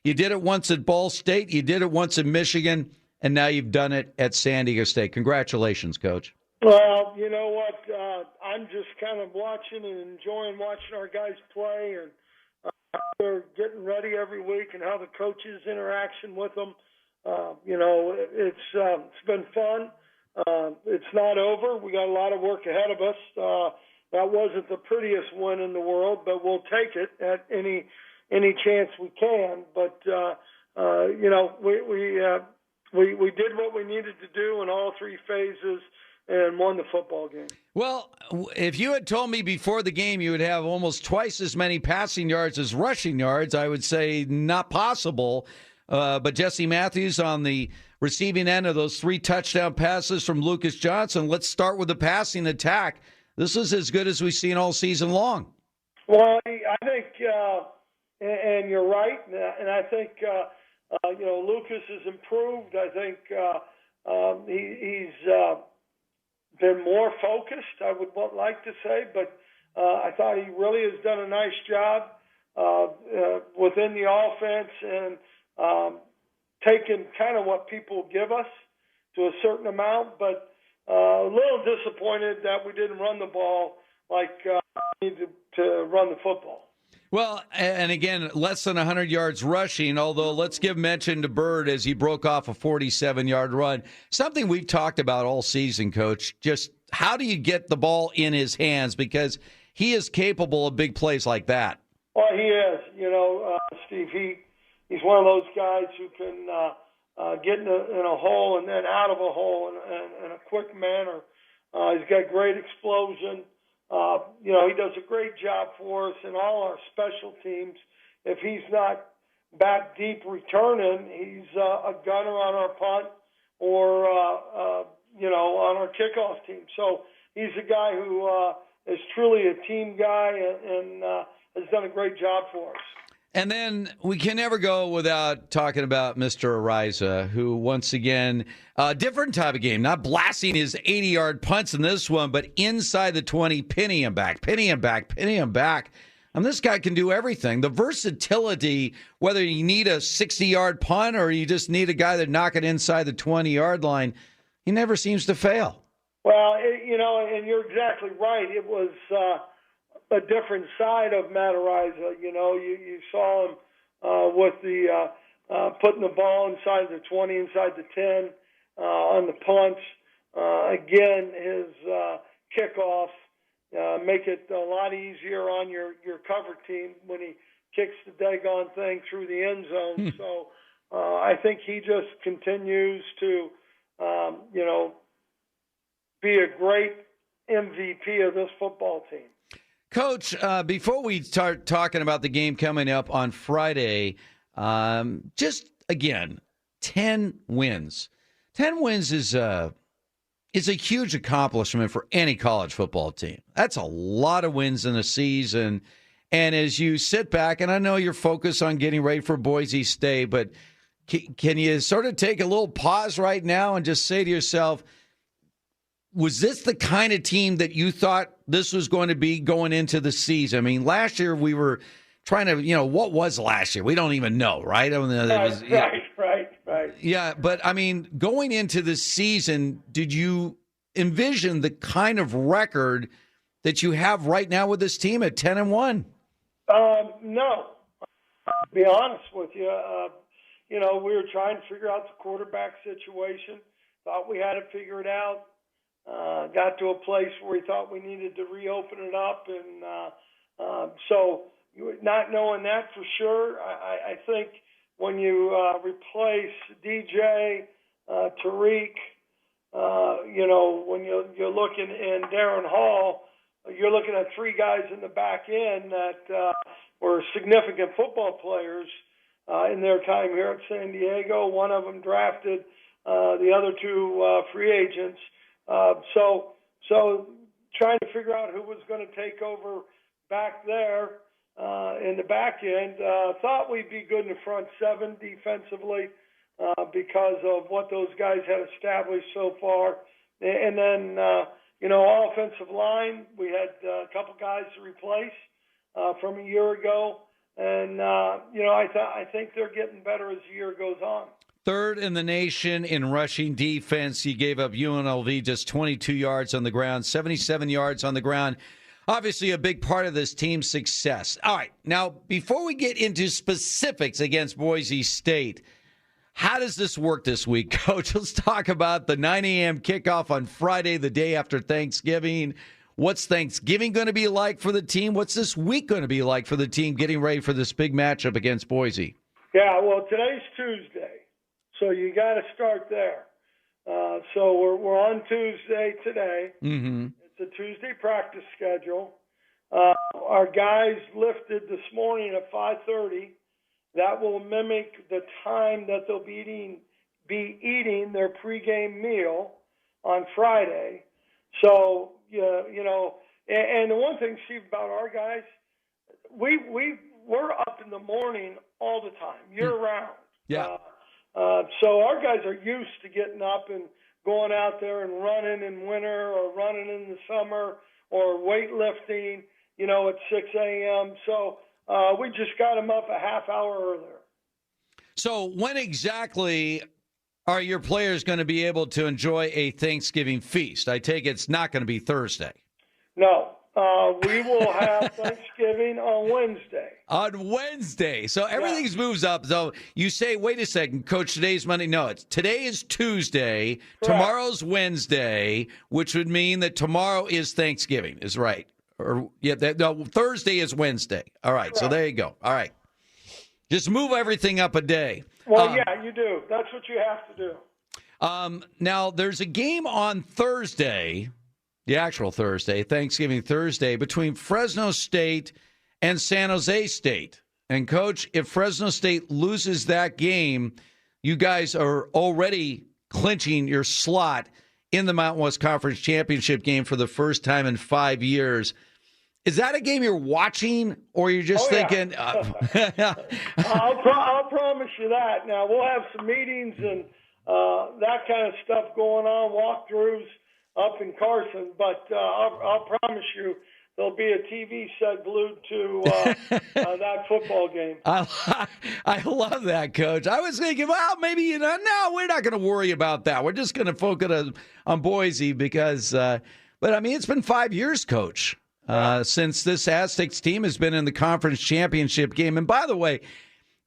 You did it once at Ball State. You did it once in Michigan. And now you've done it at San Diego State. Congratulations, Coach. Well, you know what? I'm just kind of watching and enjoying watching our guys play, and they're getting ready every week, and how the coaches' interaction with them. It's been fun. It's not over. We got a lot of work ahead of us. That wasn't the prettiest win in the world, but we'll take it at any chance we can. But we did what we needed to do in all three phases and won the football game. Well, if you had told me before the game you would have almost twice as many passing yards as rushing yards, I would say not possible. But Jesse Matthews on the receiving end of those 3 touchdown passes from Lucas Johnson. Let's start with the passing attack. This is as good as we've seen all season long. Well, I think, and you're right, and I think, Lucas has improved. I think he's been more focused, I would like to say, but I thought he really has done a nice job within the offense and taken kind of what people give us to a certain amount, but a little disappointed that we didn't run the ball like we needed to run the football. Well, and again, less than 100 yards rushing, although let's give mention to Bird as he broke off a 47-yard run. Something we've talked about all season, Coach, just how do you get the ball in his hands? Because he is capable of big plays like that. Well, he is. Steve, he's one of those guys who can get in a hole and then out of a hole in a quick manner. He's got great explosion. He does a great job for us in all our special teams. If he's not back deep returning, he's a gunner on our punt or, on our kickoff team. So he's a guy who is truly a team guy and has done a great job for us. And then we can never go without talking about Mr. Ariza, who once again, different type of game, not blasting his 80-yard punts in this one, but inside the 20, pinning him back. And this guy can do everything. The versatility, whether you need a 60-yard punt or you just need a guy that knock it inside the 20-yard line, he never seems to fail. Well, and you're exactly right. It was a different side of Matt Ariza. You saw him with the putting the ball inside the 20, inside the 10 on the punts. Again, his kickoff make it a lot easier on your cover team when he kicks the daggone thing through the end zone. So I think he just continues to, be a great MVP of this football team. Coach, before we start talking about the game coming up on Friday, just again, 10 wins. 10 wins is a huge accomplishment for any college football team. That's a lot of wins in a season. And as you sit back, and I know you're focused on getting ready for Boise State, but can you sort of take a little pause right now and just say to yourself, was this the kind of team that you thought this was going to be going into the season? I mean, last year we were trying to, what was last year? We don't even know, right? Right. Yeah, but I mean, going into the season, did you envision the kind of record that you have right now with this team at 10-1? No. To be honest with you, we were trying to figure out the quarterback situation. Thought we had it figured out. Got to a place where we thought we needed to reopen it up, and so not knowing that for sure, I think when you replace DJ, Tariq, when you're looking in Darren Hall, you're looking at 3 guys in the back end that were significant football players in their time here at San Diego. One of them drafted, the other 2 free agents. So trying to figure out who was going to take over back there in the back end. Thought we'd be good in the front 7 defensively because of what those guys had established so far. And then, offensive line, we had a couple guys to replace from a year ago. And I think they're getting better as the year goes on. Third in the nation in rushing defense. You gave up UNLV just 22 yards on the ground, 77 yards on the ground. Obviously a big part of this team's success. All right, now before we get into specifics against Boise State, how does this work this week, Coach? Let's talk about the 9 a.m. kickoff on Friday, the day after Thanksgiving. What's Thanksgiving going to be like for the team? What's this week going to be like for the team getting ready for this big matchup against Boise? Yeah, well, today's Tuesday, so you got to start there. So we're on Tuesday today. Mm-hmm. It's a Tuesday practice schedule. Our guys lifted this morning at 5:30. That will mimic the time that they'll be eating their pregame meal on Friday. So, and the one thing, Steve, about our guys, we're up in the morning all the time, year-round. Yeah. So our guys are used to getting up and going out there and running in winter or running in the summer or weightlifting, at 6 a.m. So we just got them up a half hour earlier. So when exactly are your players going to be able to enjoy a Thanksgiving feast? I take it's not going to be Thursday. No. We will have Thanksgiving on Wednesday. On Wednesday. So everything's moves up. So you say, wait a second, Coach, today's Monday. No, today is Tuesday. Correct. Tomorrow's Wednesday, which would mean that tomorrow is Thanksgiving, is right. Thursday is Wednesday. All right, correct. So there you go. All right. Just move everything up a day. Well, yeah, you do. That's what you have to do. Now, there's a game on Thursday, the actual Thursday, Thanksgiving Thursday, between Fresno State and San Jose State. And, Coach, if Fresno State loses that game, you guys are already clinching your slot in the Mountain West Conference Championship game for the first time in 5 years. Is that a game you're watching, or you're just thinking? I'll promise you that. Now, we'll have some meetings and that kind of stuff going on, walkthroughs up in Carson, but I'll promise you there'll be a TV set glued to that football game. I love that, Coach. I was thinking, well, maybe, no, we're not going to worry about that. We're just going to focus on Boise because, but I mean, it's been 5 years, Coach. Since this Aztecs team has been in the conference championship game. And by the way,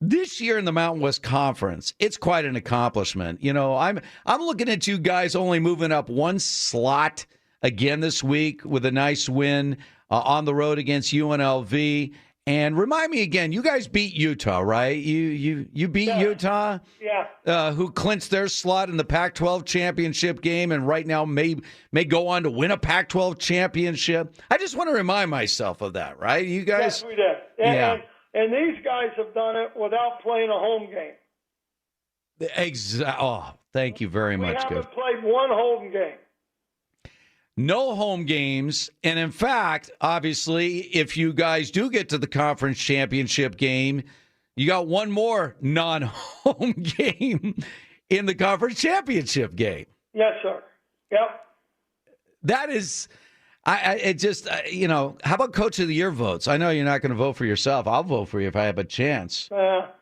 this year in the Mountain West Conference, it's quite an accomplishment. I'm looking at you guys only moving up one slot again this week with a nice win on the road against UNLV. And remind me again, you guys beat Utah, right? You beat Utah? Yeah. Who clinched their slot in the Pac-12 championship game and right now may go on to win a Pac-12 championship. I just want to remind myself of that, right? You guys? Yes, we did. And these guys have done it without playing a home game. Oh, thank you very much, Coach. We haven't played one home game. No home games. And in fact, obviously, if you guys do get to the conference championship game, you got one more non-home game in the conference championship game. Yes, sir. Yep. That is, how about Coach of the Year votes? I know you're not going to vote for yourself. I'll vote for you if I have a chance. Whatever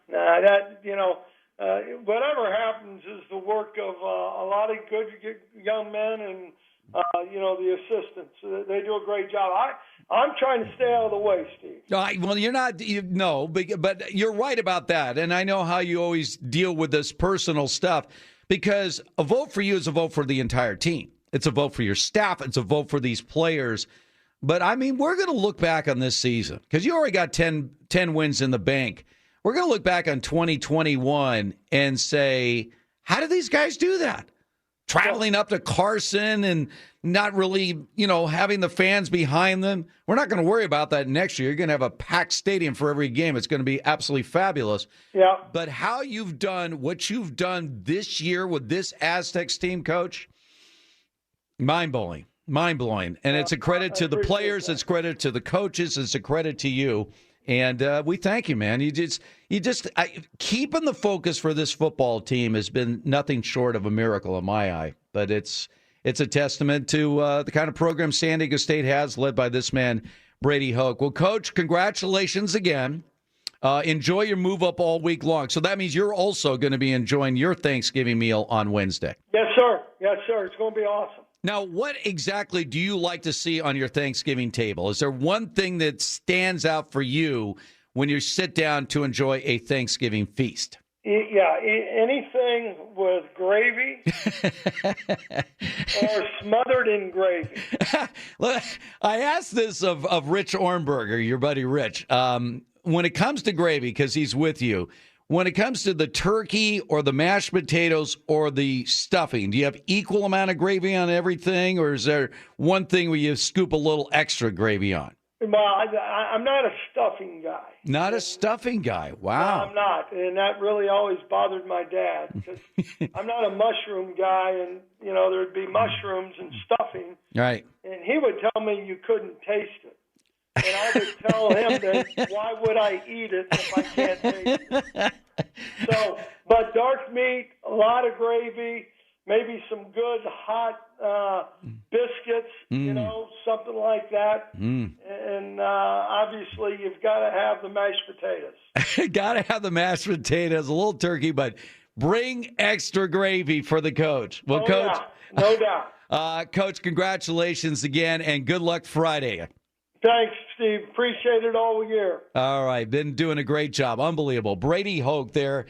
happens is the work of a lot of good young men and, the assistants. They do a great job. I'm trying to stay out of the way, Steve. Well, you're not, but you're right about that. And I know how you always deal with this personal stuff because a vote for you is a vote for the entire team. It's a vote for your staff. It's a vote for these players. But, I mean, we're going to look back on this season because you already got 10 wins in the bank. We're going to look back on 2021 and say, how did these guys do that? Traveling up to Carson and not really, having the fans behind them. We're not going to worry about that next year. You're going to have a packed stadium for every game. It's going to be absolutely fabulous. Yeah. But how you've done what you've done this year with this Aztecs team, Coach, mind-blowing. And it's a credit to the players. It's credit to the coaches. It's a credit to you. And we thank you, man. You just keeping the focus for this football team has been nothing short of a miracle in my eye. But it's a testament to the kind of program San Diego State has, led by this man, Brady Hoke. Well, Coach, congratulations again. Enjoy your move up all week long. So that means you're also going to be enjoying your Thanksgiving meal on Wednesday. Yes, sir. Yes, sir. It's going to be awesome. Now, what exactly do you like to see on your Thanksgiving table? Is there one thing that stands out for you when you sit down to enjoy a Thanksgiving feast? Yeah, anything with gravy or smothered in gravy. I asked this of Rich Ornberger, your buddy Rich. When it comes to gravy, because he's with you, when it comes to the turkey or the mashed potatoes or the stuffing, do you have equal amount of gravy on everything, or is there one thing where you scoop a little extra gravy on? Well, I'm not a stuffing guy. Not a stuffing guy. Wow. No, I'm not, and that really always bothered my dad because I'm not a mushroom guy, and there'd be mushrooms and stuffing, Right. and he would tell me you couldn't taste it. And I would tell him that why would I eat it if I can't taste it? So, but dark meat, a lot of gravy, maybe some good hot biscuits, something like that. And obviously you've got to have the mashed potatoes. Got to have the mashed potatoes, a little turkey, but bring extra gravy for the coach. Well, Coach, yeah, no doubt. Coach, congratulations again, and good luck Friday. Thanks, Steve. Appreciate it all year. All right. Been doing a great job. Unbelievable. Brady Hoke there.